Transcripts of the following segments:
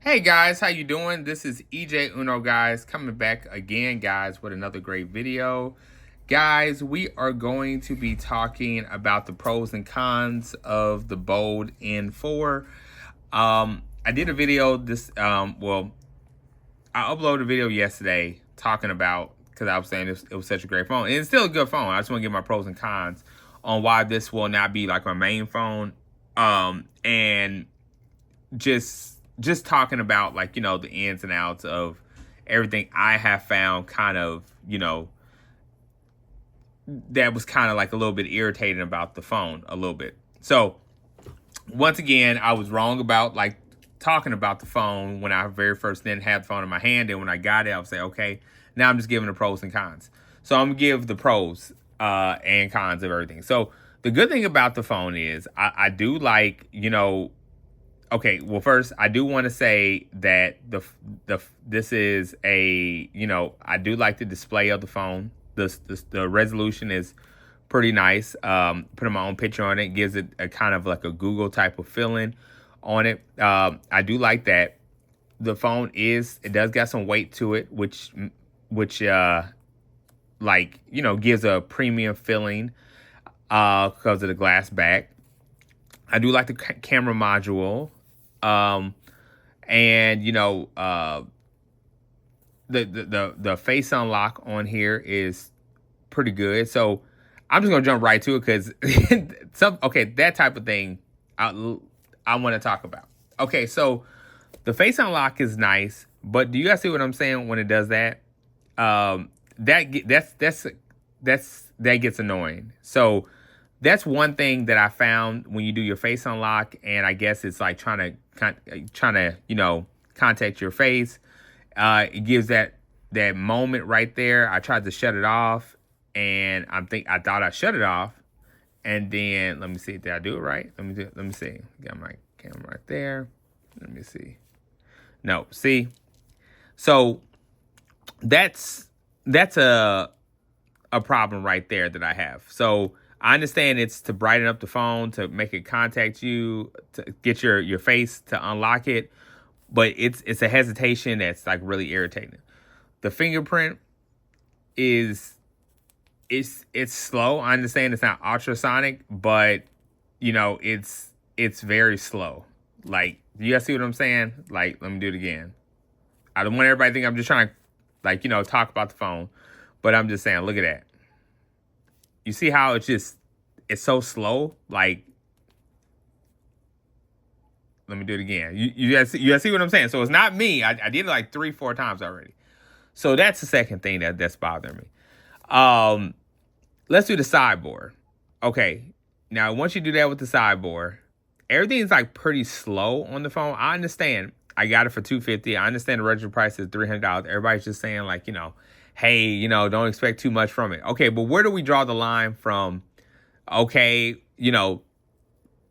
Hey guys, how you doing? This is EJ Uno, guys, coming back again, guys, with another great video. Guys, we are going to be talking about the pros and cons of the Blu N4. I did a video I uploaded a video yesterday talking about, because I was saying it was such a great phone. And it's still a good phone. I just want to give my pros and cons on why this will not be like my main phone. And just talking about, like, the ins and outs of everything I have found kind of, that was kind of like a little bit irritating about the phone a little bit. So once again, I was wrong about like talking about the phone when I very first didn't have the phone in my hand. And when I got it, I would say, okay, now I'm just giving the pros and cons. So I'm gonna give the pros and cons of everything. So the good thing about the phone is I do like, okay, well, first, I do want to say that this is I do like the display of the phone. The resolution is pretty nice. Putting my own picture on it gives it a kind of like a Google type of feeling on it. I do like that. The phone it does got some weight to it, which gives a premium feeling because of the glass back. I do like the camera module. And the face unlock on here is pretty good. So I'm just gonna jump right to it because that type of thing I want to talk about. Okay, so the face unlock is nice, but do you guys see what I'm saying when it does that? That gets annoying. So that's one thing that I found when you do your face unlock, and I guess it's like trying to contact your face. It gives that moment right there. I tried to shut it off, and I thought I shut it off, and then let me see, did I do it right? Let me see. Got my camera right there. Let me see. No, see. So that's a problem right there that I have. So I understand it's to brighten up the phone, to make it contact you, to get your face to unlock it, but it's a hesitation that's like really irritating. The fingerprint it's slow. I understand it's not ultrasonic, but it's very slow. Like, you guys see what I'm saying? Like, let me do it again. I don't want everybody to think I'm just trying to talk about the phone, but I'm just saying, look at that. You see how it's so slow? Like, let me do it again. You guys see what I'm saying? So it's not me. I did it like 3-4 times already. So that's the second thing that's bothering me. Let's do the sideboard. Okay. Now, once you do that with the sideboard, everything's like pretty slow on the phone. I understand. I got it for $250. I understand the regular price is $300. Everybody's just saying, like, hey, don't expect too much from it. Okay, but where do we draw the line from? Okay,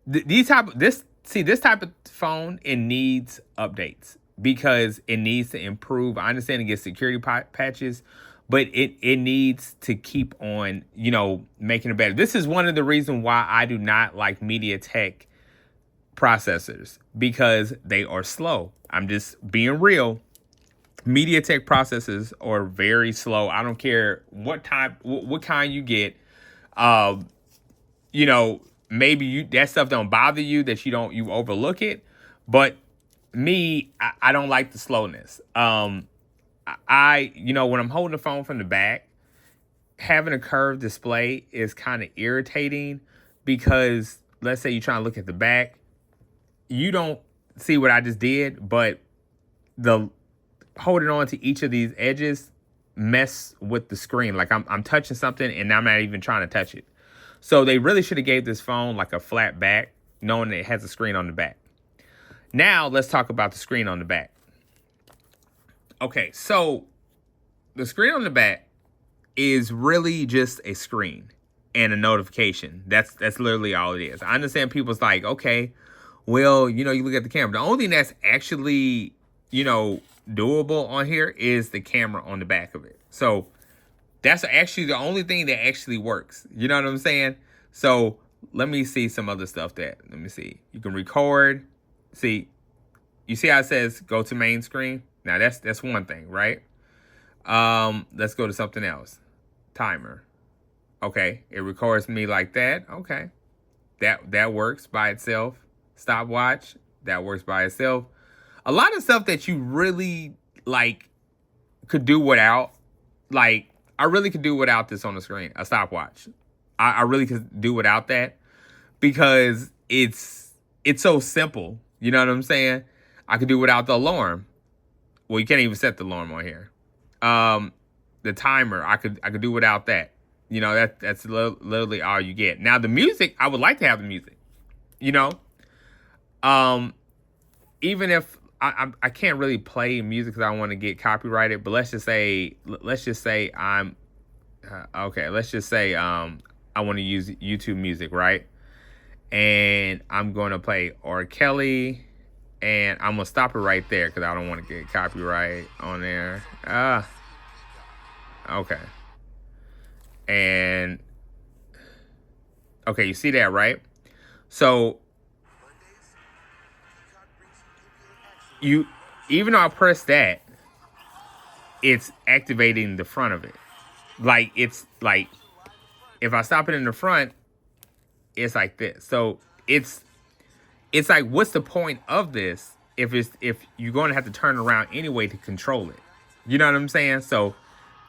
this type of phone, it needs updates because it needs to improve. I understand it gets security patches, but it needs to keep on, making it better. This is one of the reasons why I do not like MediaTek processors, because they are slow. I'm just being real. MediaTek processors are very slow. I don't care what kind you get. Maybe that stuff don't bother you, that you overlook it. But me, I don't like the slowness. When I'm holding the phone from the back, having a curved display is kind of irritating, because let's say you're trying to look at the back, you don't see what I just did, but the holding on to each of these edges mess with the screen. Like, I'm touching something and I'm not even trying to touch it. So they really should have gave this phone like a flat back, knowing that it has a screen on the back. Now let's talk about the screen on the back. Okay, so the screen on the back is really just a screen and a notification. That's literally all it is. I understand people's like, okay, well, you look at the camera. The only thing that's actually, doable on here is the camera on the back of it. So that's actually the only thing that actually works. You know what I'm saying? So let me see some other stuff let me see. You can record. See, you see how it says go to main screen? Now that's one thing, right? Let's go to something else. Timer. Okay, it records me like that. Okay. That works by itself. Stopwatch, that works by itself. A lot of stuff that you really like could do without. Like, I really could do without this on the screen, a stopwatch. I really could do without that because it's so simple. You know what I'm saying? I could do without the alarm. Well, you can't even set the alarm on here. The timer, I could do without that. You know, that's literally all you get. Now the music, I would like to have the music. You know, even if I can't really play music because I want to get copyrighted. But let's just say I'm okay. Let's just say I want to use YouTube music, right? And I'm going to play R. Kelly, and I'm gonna stop it right there because I don't want to get copyright on there. Okay. And okay, you see that, right? So you, even though I press that, it's activating the front of it. Like, it's like, if I stop it in the front, it's like this. So it's like, what's the point of this if you're going to have to turn around anyway to control it? You know what I'm saying? So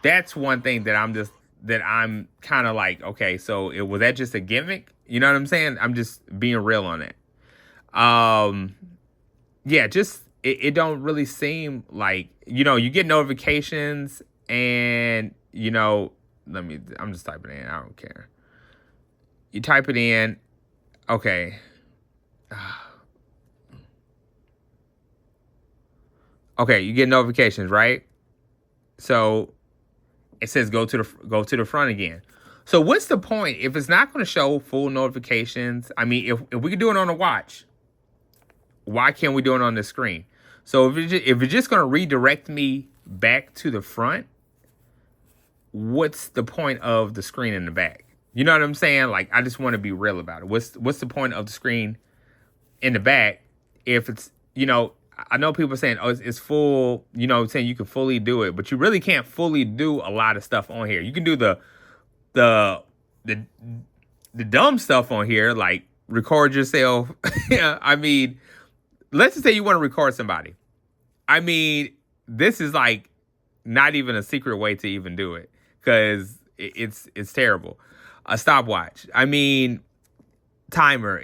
that's one thing that I'm kind of like, okay, so was that just a gimmick? You know what I'm saying? I'm just being real on it. Yeah, just it don't really seem like, you know, you get notifications and, you know, I'm just typing it in. I don't care. You type it in. Okay. Okay, you get notifications, right? So it says go to the front again. So what's the point if it's not going to show full notifications? I mean, if we can do it on a watch, why can't we do it on the screen? So if it's just going to redirect me back to the front, what's the point of the screen in the back? You know what I'm saying? Like, I just want to be real about it. What's the point of the screen in the back if it's, you know, I know people are saying, oh, it's full, you know, saying you can fully do it, but you really can't fully do a lot of stuff on here. You can do the dumb stuff on here, like record yourself. Yeah, I mean, let's just say you want to record somebody. I mean, this is like not even a secret way to even do it because it's terrible. A stopwatch. I mean, timer.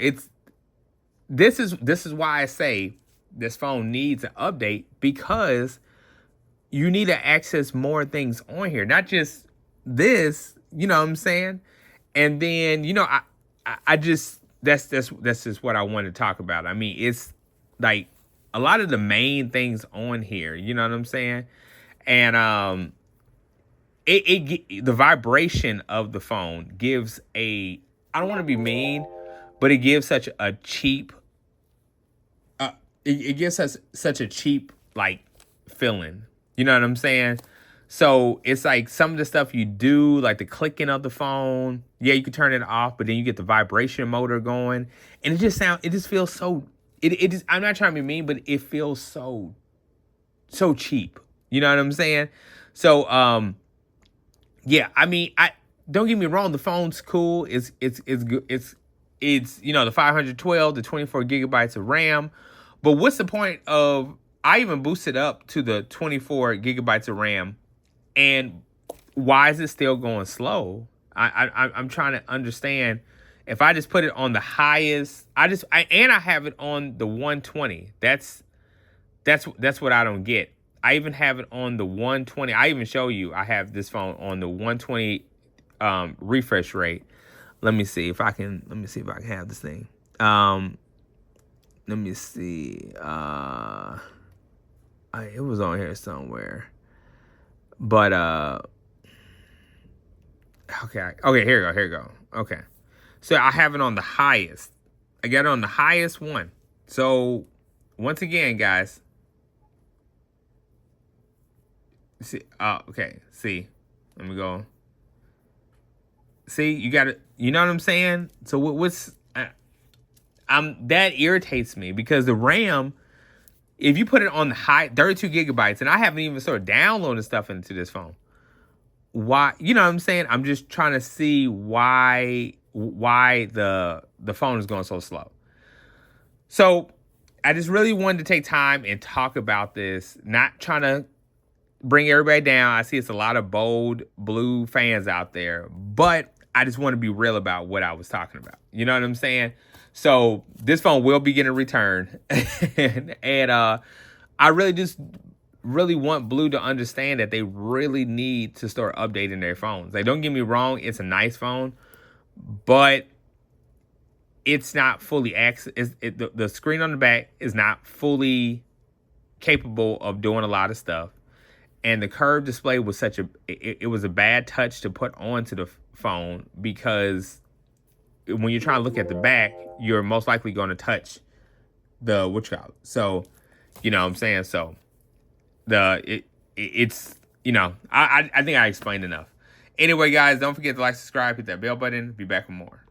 This is why I say this phone needs an update, because you need to access more things on here, not just this, you know what I'm saying? And then, you know, I just, that's just what I want to talk about. I mean, it's like a lot of the main things on here, you know what I'm saying? And the vibration of the phone gives I don't want to be mean, but it gives such a cheap, it gives us such a cheap, like, feeling. You know what I'm saying? So it's like some of the stuff you do, like the clicking of the phone. Yeah, you can turn it off, but then you get the vibration motor going, and it just feels so. It just, I'm not trying to be mean, but it feels so cheap. You know what I'm saying? So yeah. I mean, don't get me wrong. The phone's cool. It's good. It's you know, the 512, the 24 gigabytes of RAM. But what's the point of? I even boosted up to the 24 gigabytes of RAM, and why is it still going slow? I'm trying to understand. If I just put it on the highest, I have it on the 120. That's what I don't get. I even have it on the 120. I even show you I have this phone on the 120 refresh rate. Let me see if I can have this thing. Let me see. It was on here somewhere. But okay, here we go. Okay. So I have it on the highest. I got it on the highest one. So once again, guys. See, okay. See, let me go. See, you got it. You know what I'm saying? So what's that irritates me because the RAM if you put it on the high 32 gigabytes, and I haven't even started downloading stuff into this phone. Why? You know what I'm saying? I'm just trying to see why the phone is going so slow. So I just really wanted to take time and talk about this, not trying to bring everybody down. I see it's a lot of bold blue fans out there, but I just want to be real about what I was talking about. You know what I'm saying? So this phone will be getting returned. and I really want Blue to understand that they really need to start updating their phones. Like, don't get me wrong, it's a nice phone, but it's not fully the screen on the back is not fully capable of doing a lot of stuff. And the curved display was it was a bad touch to put onto the phone, because when you're trying to look at the back, you're most likely going to touch the what you call it. So, you know what I'm saying? So it's, you know, I think I explained enough. Anyway, guys, don't forget to like, subscribe, hit that bell button. Be back with more.